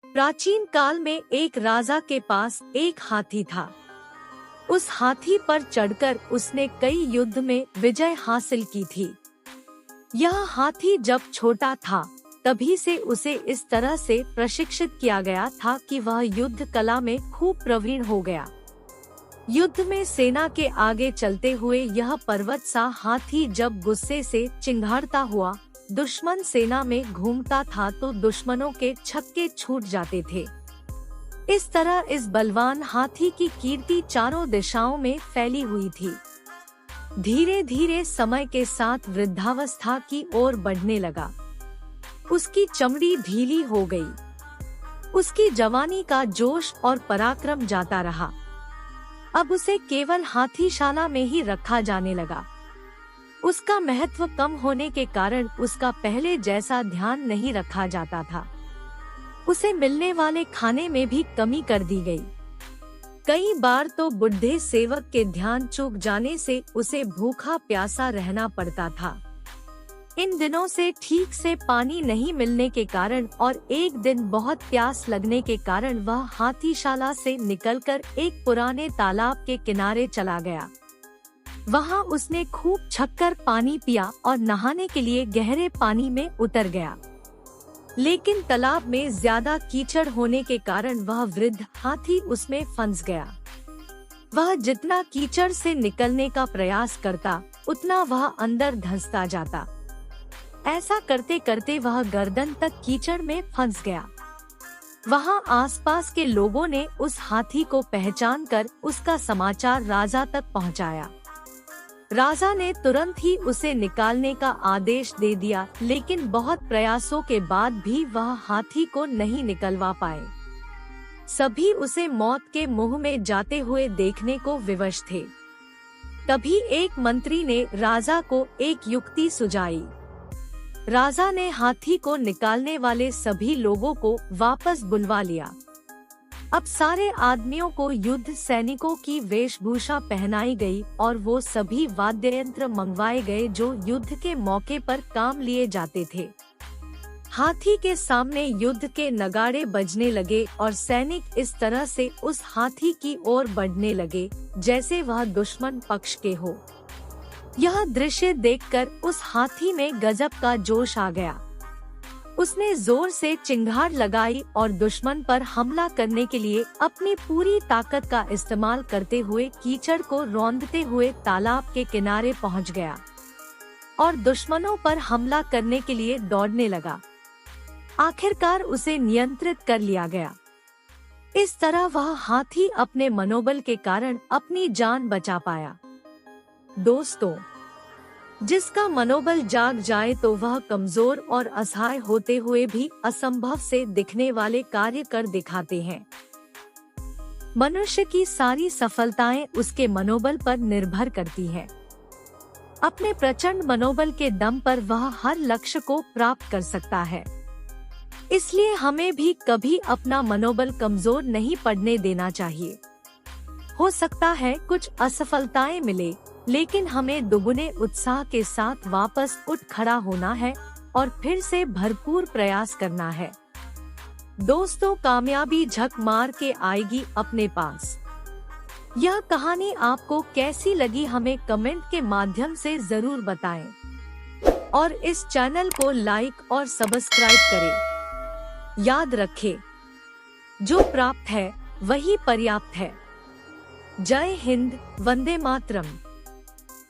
प्राचीन काल में एक राजा के पास एक हाथी था। उस हाथी पर चढ़कर उसने कई युद्ध में विजय हासिल की थी। यह हाथी जब छोटा था तभी से उसे इस तरह से प्रशिक्षित किया गया था कि वह युद्ध कला में खूब प्रवीण हो गया। युद्ध में सेना के आगे चलते हुए यह पर्वत सा हाथी जब गुस्से से चिंघाड़ता हुआ दुश्मन सेना में घूमता था तो दुश्मनों के छक्के छूट जाते थे। इस तरह इस बलवान हाथी की कीर्ति चारों दिशाओं में फैली हुई थी। धीरे धीरे समय के साथ वृद्धावस्था की ओर बढ़ने लगा। उसकी चमड़ी ढीली हो गई। उसकी जवानी का जोश और पराक्रम जाता रहा। अब उसे केवल हाथीशाला में ही रखा जाने लगा। उसका महत्व कम होने के कारण उसका पहले जैसा ध्यान नहीं रखा जाता था। उसे मिलने वाले खाने में भी कमी कर दी गई। कई बार तो बुढ़े सेवक के ध्यान चूक जाने से उसे भूखा प्यासा रहना पड़ता था। इन दिनों से ठीक से पानी नहीं मिलने के कारण और एक दिन बहुत प्यास लगने के कारण वह हाथीशाला से निकलकर एक पुराने तालाब के किनारे चला गया। वहां उसने खूब छक्कर पानी पिया और नहाने के लिए गहरे पानी में उतर गया। लेकिन तालाब में ज्यादा कीचड़ होने के कारण वह वृद्ध हाथी उसमें फंस गया। वह जितना कीचड़ से निकलने का प्रयास करता उतना वह अंदर धंसता जाता। ऐसा करते करते वह गर्दन तक कीचड़ में फंस गया। वहां आसपास के लोगों ने उस हाथी को पहचानकर उसका समाचार राजा तक पहुंचाया। राजा ने तुरंत ही उसे निकालने का आदेश दे दिया, लेकिन बहुत प्रयासों के बाद भी वह हाथी को नहीं निकलवा पाए। सभी उसे मौत के मुंह में जाते हुए देखने को विवश थे। तभी एक मंत्री ने राजा को एक युक्ति सुझाई। राजा ने हाथी को निकालने वाले सभी लोगों को वापस बुलवा लिया। अब सारे आदमियों को युद्ध सैनिकों की वेशभूषा पहनाई गई और वो सभी वाद्य यंत्र मंगवाए गए जो युद्ध के मौके पर काम लिए जाते थे। हाथी के सामने युद्ध के नगाड़े बजने लगे और सैनिक इस तरह से उस हाथी की ओर बढ़ने लगे जैसे वह दुश्मन पक्ष के हो। यह दृश्य देखकर उस हाथी में गजब का जोश आ गया। उसने जोर से चिंगार लगाई और दुश्मन पर हमला करने के लिए अपनी पूरी ताकत का इस्तेमाल करते हुए कीचड़ को रौंदते हुए तालाब के किनारे पहुंच गया और दुश्मनों पर हमला करने के लिए दौड़ने लगा। आखिरकार उसे नियंत्रित कर लिया गया। इस तरह वह हाथी अपने मनोबल के कारण अपनी जान बचा पाया। दोस्तों, जिसका मनोबल जाग जाए तो वह कमजोर और असहाय होते हुए भी असंभव से दिखने वाले कार्य कर दिखाते हैं। मनुष्य की सारी सफलताएं उसके मनोबल पर निर्भर करती हैं। अपने प्रचंड मनोबल के दम पर वह हर लक्ष्य को प्राप्त कर सकता है। इसलिए हमें भी कभी अपना मनोबल कमजोर नहीं पड़ने देना चाहिए। हो सकता है कुछ असफलताएं मिले, लेकिन हमें दुगुने उत्साह के साथ वापस उठ खड़ा होना है और फिर से भरपूर प्रयास करना है। दोस्तों, कामयाबी झक मार के आएगी अपने पास। यह कहानी आपको कैसी लगी हमें कमेंट के माध्यम से जरूर बताएं और इस चैनल को लाइक और सब्सक्राइब करें। याद रखें, जो प्राप्त है वही पर्याप्त है। जय हिंद, वंदे मातरम।